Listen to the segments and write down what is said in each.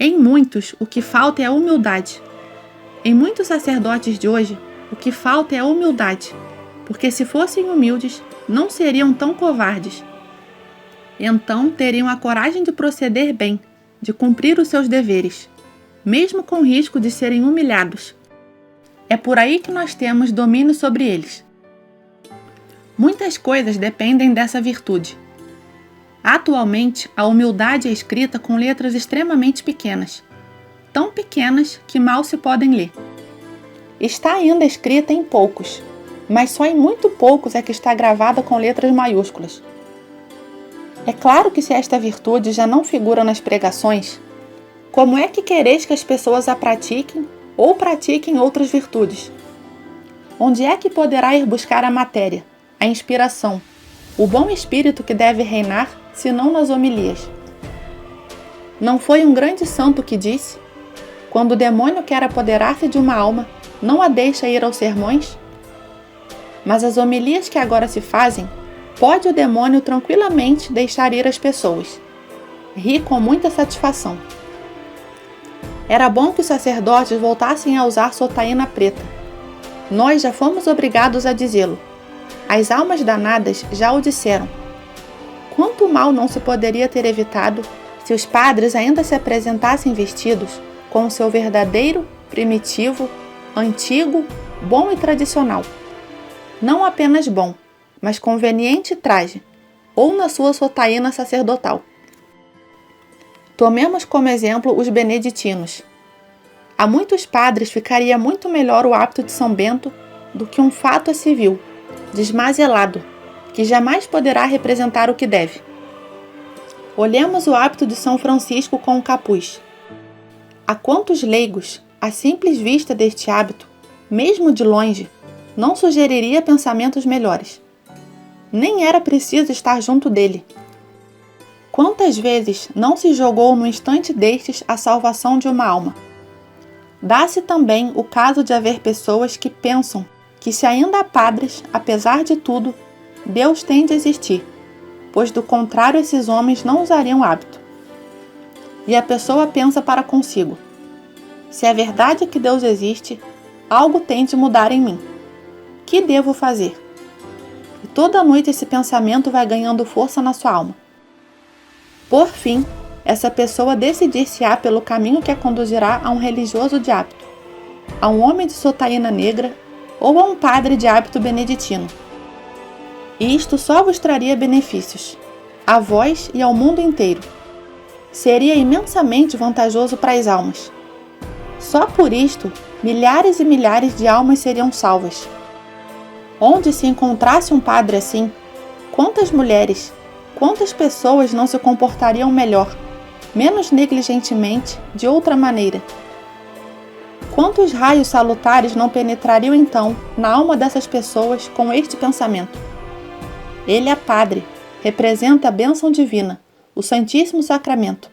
Em muitos, o que falta é a humildade. Em muitos sacerdotes de hoje, o que falta é a humildade, porque se fossem humildes, não seriam tão covardes. Então, teriam a coragem de proceder bem, de cumprir os seus deveres, mesmo com risco de serem humilhados. É por aí que nós temos domínio sobre eles. Muitas coisas dependem dessa virtude. Atualmente, a humildade é escrita com letras extremamente pequenas, tão pequenas que mal se podem ler. Está ainda escrita em poucos, mas só em muito poucos é que está gravada com letras maiúsculas. É claro que se esta virtude já não figura nas pregações, como é que quereis que as pessoas a pratiquem ou pratiquem outras virtudes? Onde é que poderá ir buscar a matéria, a inspiração, o bom espírito que deve reinar, senão nas homilias? Não foi um grande santo que disse: quando o demônio quer apoderar-se de uma alma, não a deixa ir aos sermões? Mas as homilias que agora se fazem, pode o demônio tranquilamente deixar ir as pessoas. Ri com muita satisfação. Era bom que os sacerdotes voltassem a usar sotaína preta. Nós já fomos obrigados a dizê-lo. As almas danadas já o disseram. Quanto mal não se poderia ter evitado se os padres ainda se apresentassem vestidos com o seu verdadeiro, primitivo, antigo, bom e tradicional. Não apenas bom, mas conveniente traje, ou na sua sotaína sacerdotal. Tomemos como exemplo os beneditinos. A muitos padres ficaria muito melhor o hábito de São Bento do que um fato civil, desmazelado, que jamais poderá representar o que deve. Olhemos o hábito de São Francisco com o capuz. A quantos leigos, a simples vista deste hábito, mesmo de longe, não sugeriria pensamentos melhores? Nem era preciso estar junto dele. Quantas vezes não se jogou no instante destes a salvação de uma alma? Dá-se também o caso de haver pessoas que pensam que se ainda há padres, apesar de tudo, Deus tem de existir, pois do contrário esses homens não usariam o hábito. E a pessoa pensa para consigo: se é verdade que Deus existe, algo tem de mudar em mim. Que devo fazer? E toda noite esse pensamento vai ganhando força na sua alma. Por fim, essa pessoa decidir-se-á pelo caminho que a conduzirá a um religioso de hábito, a um homem de sotaína negra ou a um padre de hábito beneditino. E isto só vos traria benefícios, a vós e ao mundo inteiro. Seria imensamente vantajoso para as almas. Só por isto, milhares e milhares de almas seriam salvas. Onde se encontrasse um padre assim, quantas mulheres, quantas pessoas não se comportariam melhor, menos negligentemente, de outra maneira? Quantos raios salutares não penetrariam então na alma dessas pessoas com este pensamento? Ele é padre, representa a bênção divina, o Santíssimo Sacramento.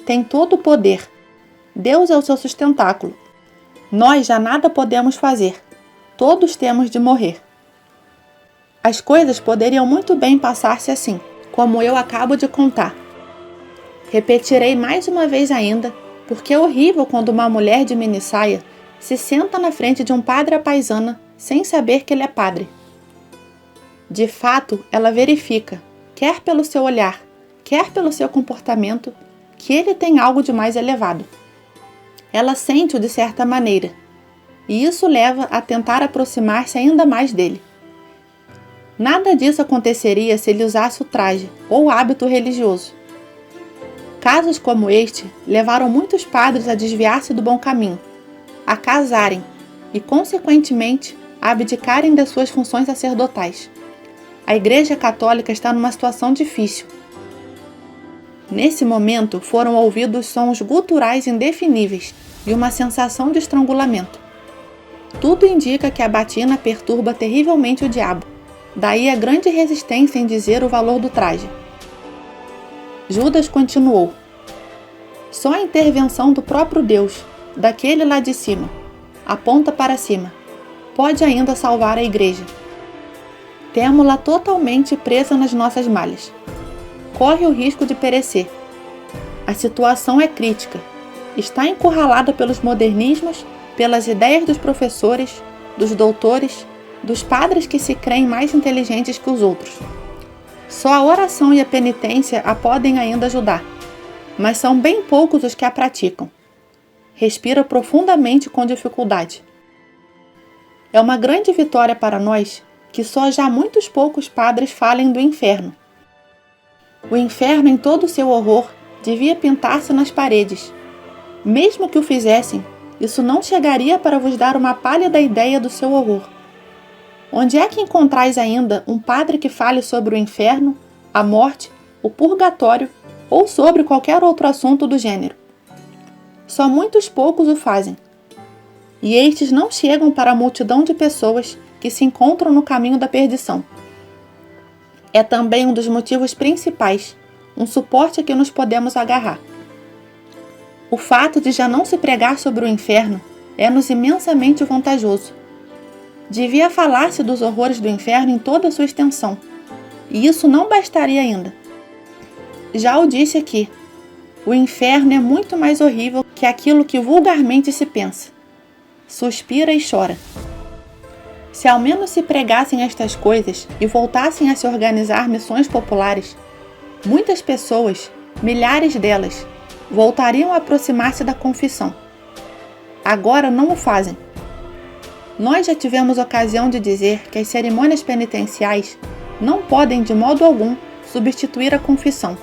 Tem todo o poder. Deus é o seu sustentáculo. Nós já nada podemos fazer. Todos temos de morrer. As coisas poderiam muito bem passar-se assim, como eu acabo de contar. Repetirei mais uma vez ainda, porque é horrível quando uma mulher de minissaia se senta na frente de um padre à paisana sem saber que ele é padre. De fato, ela verifica, quer pelo seu olhar, quer pelo seu comportamento, que ele tem algo de mais elevado. Ela sente-o de certa maneira, e isso leva a tentar aproximar-se ainda mais dele. Nada disso aconteceria se ele usasse o traje ou o hábito religioso. Casos como este levaram muitos padres a desviar-se do bom caminho, a casarem e, consequentemente, a abdicarem das suas funções sacerdotais. A Igreja Católica está numa situação difícil. Nesse momento foram ouvidos sons guturais indefiníveis e uma sensação de estrangulamento. Tudo indica que a batina perturba terrivelmente o diabo. Daí a grande resistência em dizer o valor do traje. Judas continuou: só a intervenção do próprio Deus, daquele lá de cima, aponta para cima, pode ainda salvar a Igreja. Temo-la totalmente presa nas nossas malhas. Corre o risco de perecer. A situação é crítica, está encurralada pelos modernismos, pelas ideias dos professores, dos doutores, dos padres que se creem mais inteligentes que os outros. Só a oração e a penitência a podem ainda ajudar, mas são bem poucos os que a praticam. Respira profundamente com dificuldade. É uma grande vitória para nós que só já muitos poucos padres falem do inferno. O inferno, em todo o seu horror, devia pintar-se nas paredes. Mesmo que o fizessem, isso não chegaria para vos dar uma pálida ideia do seu horror. Onde é que encontrais ainda um padre que fale sobre o inferno, a morte, o purgatório ou sobre qualquer outro assunto do gênero? Só muitos poucos o fazem. E estes não chegam para a multidão de pessoas que se encontram no caminho da perdição. É também um dos motivos principais, um suporte a que nos podemos agarrar. O fato de já não se pregar sobre o inferno é-nos imensamente vantajoso. Devia falar-se dos horrores do inferno em toda a sua extensão, e isso não bastaria ainda. Já o disse aqui, o inferno é muito mais horrível que aquilo que vulgarmente se pensa. Suspira e chora. Se ao menos se pregassem estas coisas e voltassem a se organizar missões populares, muitas pessoas, milhares delas, voltariam a aproximar-se da confissão. Agora não o fazem. Nós já tivemos ocasião de dizer que as cerimônias penitenciais não podem de modo algum substituir a confissão.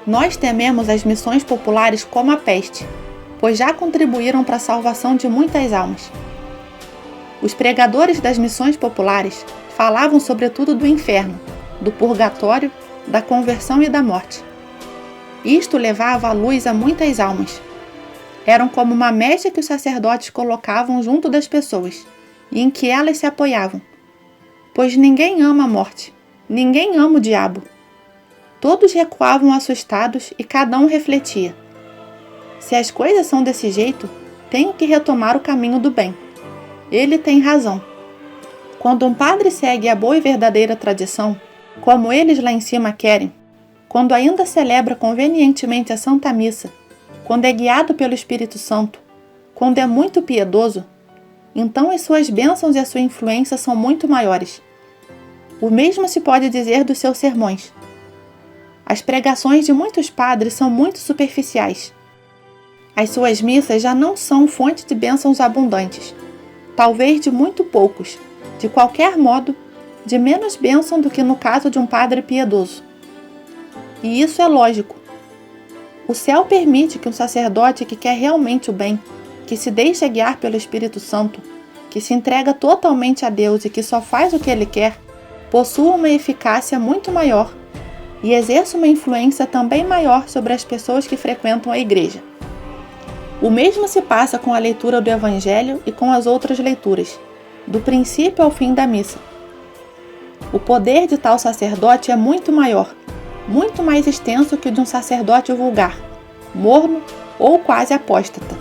Nós tememos as missões populares como a peste, pois já contribuíram para a salvação de muitas almas. Os pregadores das missões populares falavam sobretudo do inferno, do purgatório, da conversão e da morte. Isto levava à luz a muitas almas. Eram como uma mecha que os sacerdotes colocavam junto das pessoas, e em que elas se apoiavam. Pois ninguém ama a morte, ninguém ama o diabo. Todos recuavam assustados e cada um refletia: se as coisas são desse jeito, tenho que retomar o caminho do bem. Ele tem razão. Quando um padre segue a boa e verdadeira tradição, como eles lá em cima querem, quando ainda celebra convenientemente a Santa Missa, quando é guiado pelo Espírito Santo, quando é muito piedoso, então as suas bênçãos e a sua influência são muito maiores. O mesmo se pode dizer dos seus sermões. As pregações de muitos padres são muito superficiais. As suas missas já não são fonte de bênçãos abundantes, talvez de muito poucos, de qualquer modo, de menos bênção do que no caso de um padre piedoso. E isso é lógico. O céu permite que um sacerdote que quer realmente o bem, que se deixa guiar pelo Espírito Santo, que se entrega totalmente a Deus e que só faz o que Ele quer, possua uma eficácia muito maior e exerça uma influência também maior sobre as pessoas que frequentam a igreja. O mesmo se passa com a leitura do Evangelho e com as outras leituras, do princípio ao fim da missa. O poder de tal sacerdote é muito maior, muito mais extenso que o de um sacerdote vulgar, morno ou quase apóstata.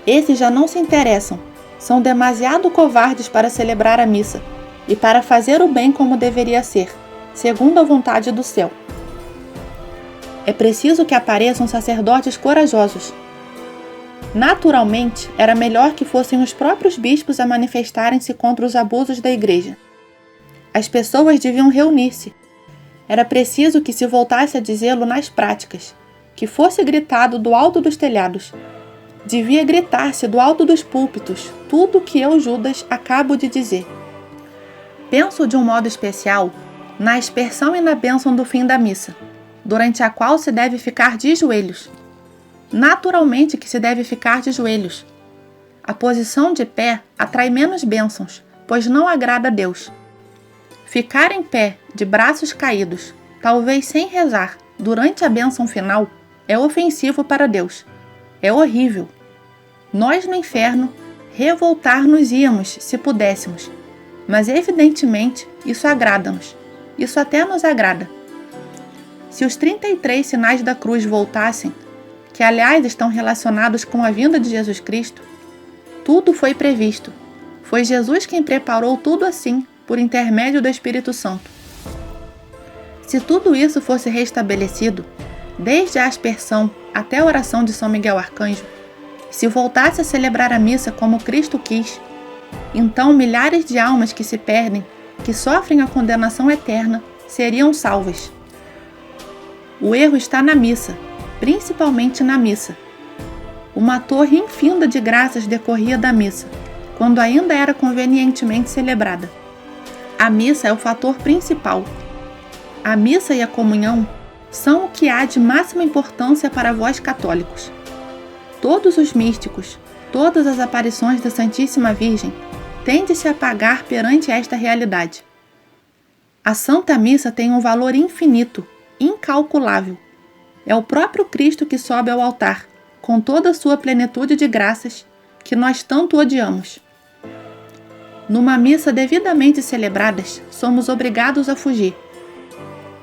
Esses já não se interessam, são demasiado covardes para celebrar a missa e para fazer o bem como deveria ser, segundo a vontade do céu. É preciso que apareçam sacerdotes corajosos. Naturalmente, era melhor que fossem os próprios bispos a manifestarem-se contra os abusos da igreja. As pessoas deviam reunir-se. Era preciso que se voltasse a dizê-lo nas práticas, que fosse gritado do alto dos telhados. Devia gritar-se do alto dos púlpitos tudo o que eu, Judas, acabo de dizer. Penso de um modo especial na aspersão e na bênção do fim da missa, durante a qual se deve ficar de joelhos. Naturalmente que se deve ficar de joelhos. A posição de pé atrai menos bênçãos, pois não agrada a Deus. Ficar em pé, de braços caídos, talvez sem rezar, durante a bênção final, é ofensivo para Deus. É horrível. Nós no inferno, revoltar-nos-íamos se pudéssemos, mas evidentemente isso agrada-nos. Isso até nos agrada. Se os 33 sinais da cruz voltassem, que aliás estão relacionados com a vinda de Jesus Cristo, tudo foi previsto. Foi Jesus quem preparou tudo assim, por intermédio do Espírito Santo. Se tudo isso fosse restabelecido, desde a aspersão até a oração de São Miguel Arcanjo, se voltasse a celebrar a missa como Cristo quis, então milhares de almas que se perdem, que sofrem a condenação eterna, seriam salvas. O erro está na missa, principalmente na missa. Uma torre infinda de graças decorria da missa, quando ainda era convenientemente celebrada. A missa é o fator principal. A missa e a comunhão são o que há de máxima importância para vós católicos. Todos os místicos, todas as aparições da Santíssima Virgem têm de se apagar perante esta realidade. A Santa Missa tem um valor infinito, incalculável. É o próprio Cristo que sobe ao altar, com toda a sua plenitude de graças, que nós tanto odiamos. Numa missa devidamente celebradas, somos obrigados a fugir.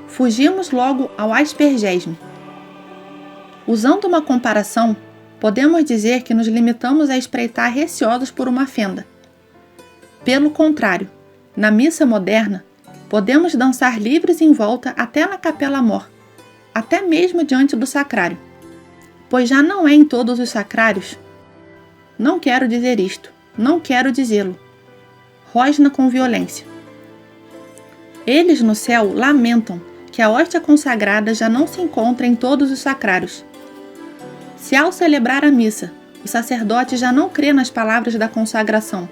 Fugimos logo ao aspergesme. Usando uma comparação, podemos dizer que nos limitamos a espreitar receosos por uma fenda. Pelo contrário, na missa moderna, podemos dançar livres em volta até na capela-mor, até mesmo diante do sacrário. Pois já não é em todos os sacrários. Não quero dizer isto, não quero dizê-lo. Rosna com violência. Eles no céu lamentam que a hóstia consagrada já não se encontra em todos os sacrários. Se ao celebrar a missa, o sacerdote já não crê nas palavras da consagração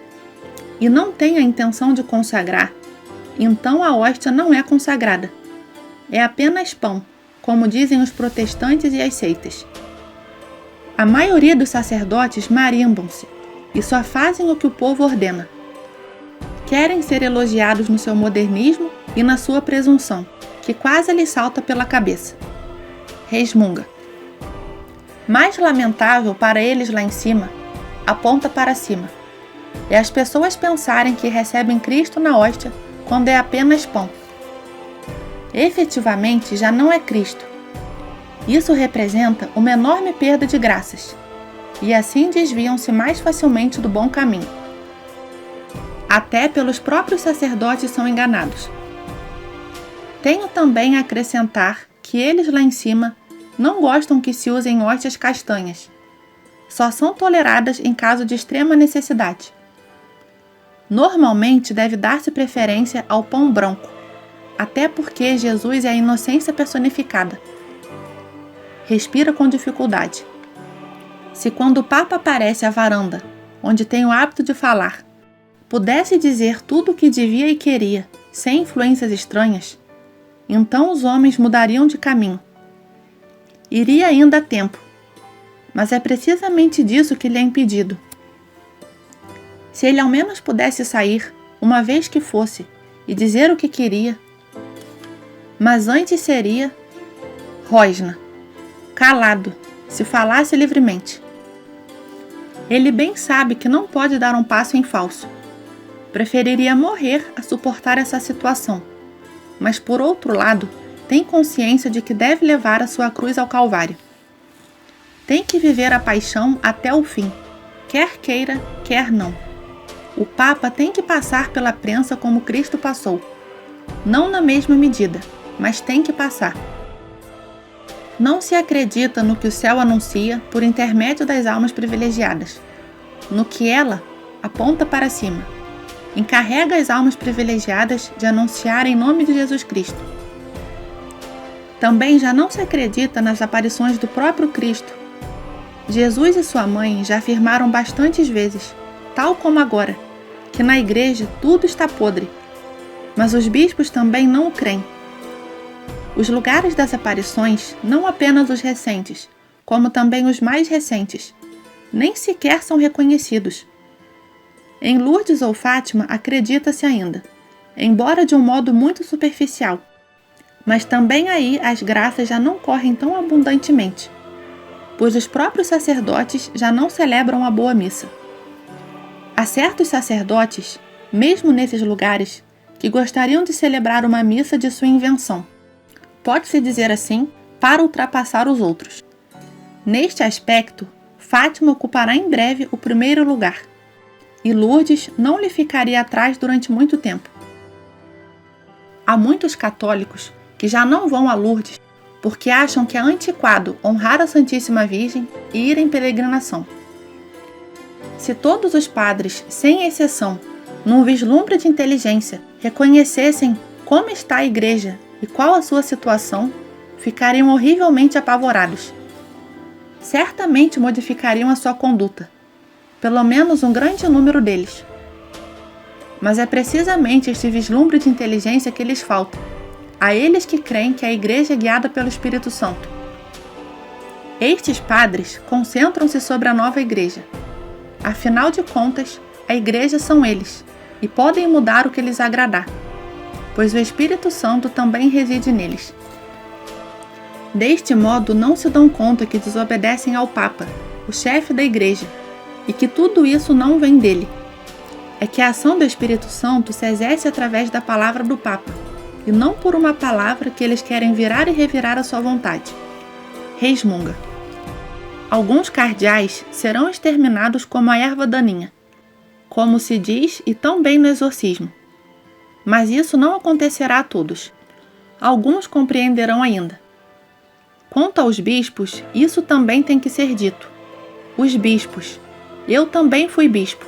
e não tem a intenção de consagrar, então a hóstia não é consagrada. É apenas pão, como dizem os protestantes e as seitas. A maioria dos sacerdotes marimbam-se e só fazem o que o povo ordena. Querem ser elogiados no seu modernismo e na sua presunção, que quase lhes salta pela cabeça. Resmunga. Mais lamentável para eles lá em cima, aponta para cima, é as pessoas pensarem que recebem Cristo na hóstia quando é apenas pão. Efetivamente já não é Cristo. Isso representa uma enorme perda de graças, e assim desviam-se mais facilmente do bom caminho. Até pelos próprios sacerdotes são enganados. Tenho também a acrescentar que eles lá em cima não gostam que se usem hóstias castanhas. Só são toleradas em caso de extrema necessidade. Normalmente deve dar-se preferência ao pão branco, até porque Jesus é a inocência personificada. Respira com dificuldade. Se quando o Papa aparece à varanda, onde tem o hábito de falar, pudesse dizer tudo o que devia e queria, sem influências estranhas, então os homens mudariam de caminho. Iria ainda a tempo, mas é precisamente disso que lhe é impedido. Se ele ao menos pudesse sair, uma vez que fosse, e dizer o que queria, mas antes seria rosna, calado, se falasse livremente. Ele bem sabe que não pode dar um passo em falso. Preferiria morrer a suportar essa situação, mas por outro lado, tem consciência de que deve levar a sua cruz ao Calvário. Tem que viver a paixão até o fim, quer queira, quer não. O Papa tem que passar pela prensa como Cristo passou. Não na mesma medida, mas tem que passar. Não se acredita no que o céu anuncia por intermédio das almas privilegiadas. No que ela aponta para cima. Encarrega as almas privilegiadas de anunciar em nome de Jesus Cristo. Também já não se acredita nas aparições do próprio Cristo. Jesus e sua mãe já afirmaram bastantes vezes, tal como agora, que na igreja tudo está podre, mas os bispos também não o creem. Os lugares das aparições, não apenas os recentes, como também os mais recentes, nem sequer são reconhecidos. Em Lourdes ou Fátima acredita-se ainda, embora de um modo muito superficial, mas também aí as graças já não correm tão abundantemente, pois os próprios sacerdotes já não celebram a boa missa. Há certos sacerdotes, mesmo nesses lugares, que gostariam de celebrar uma missa de sua invenção. Pode-se dizer assim, para ultrapassar os outros. Neste aspecto, Fátima ocupará em breve o primeiro lugar, e Lourdes não lhe ficaria atrás durante muito tempo. Há muitos católicos que já não vão a Lourdes porque acham que é antiquado honrar a Santíssima Virgem e ir em peregrinação. Se todos os padres, sem exceção, num vislumbre de inteligência, reconhecessem como está a Igreja e qual a sua situação, ficariam horrivelmente apavorados. Certamente modificariam a sua conduta, pelo menos um grande número deles. Mas é precisamente este vislumbre de inteligência que lhes falta, a eles que creem que a Igreja é guiada pelo Espírito Santo. Estes padres concentram-se sobre a nova Igreja. Afinal de contas, a Igreja são eles, e podem mudar o que lhes agradar, pois o Espírito Santo também reside neles. Deste modo, não se dão conta que desobedecem ao Papa, o chefe da Igreja, e que tudo isso não vem dele. É que a ação do Espírito Santo se exerce através da palavra do Papa, e não por uma palavra que eles querem virar e revirar à sua vontade. Resmunga. Alguns cardeais serão exterminados como a erva daninha, como se diz e tão bem no exorcismo. Mas isso não acontecerá a todos. Alguns compreenderão ainda. Quanto aos bispos, isso também tem que ser dito. Os bispos. Eu também fui bispo.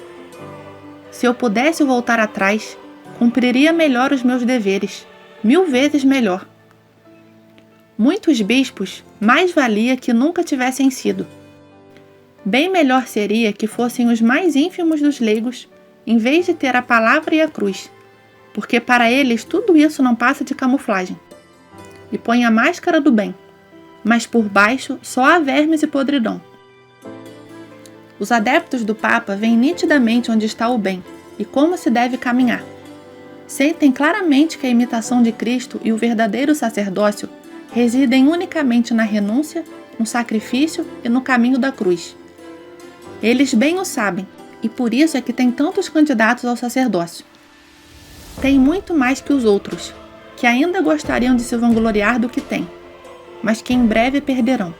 Se eu pudesse voltar atrás, cumpriria melhor os meus deveres, 1000 vezes melhor. Muitos bispos mais valia que nunca tivessem sido. Bem melhor seria que fossem os mais ínfimos dos leigos, em vez de ter a palavra e a cruz, porque para eles tudo isso não passa de camuflagem. E põe a máscara do bem, mas por baixo só há vermes e podridão. Os adeptos do Papa veem nitidamente onde está o bem e como se deve caminhar. Sentem claramente que a imitação de Cristo e o verdadeiro sacerdócio residem unicamente na renúncia, no sacrifício e no caminho da cruz. Eles bem o sabem, e por isso é que tem tantos candidatos ao sacerdócio. Tem muito mais que os outros, que ainda gostariam de se vangloriar do que têm, mas que em breve perderão.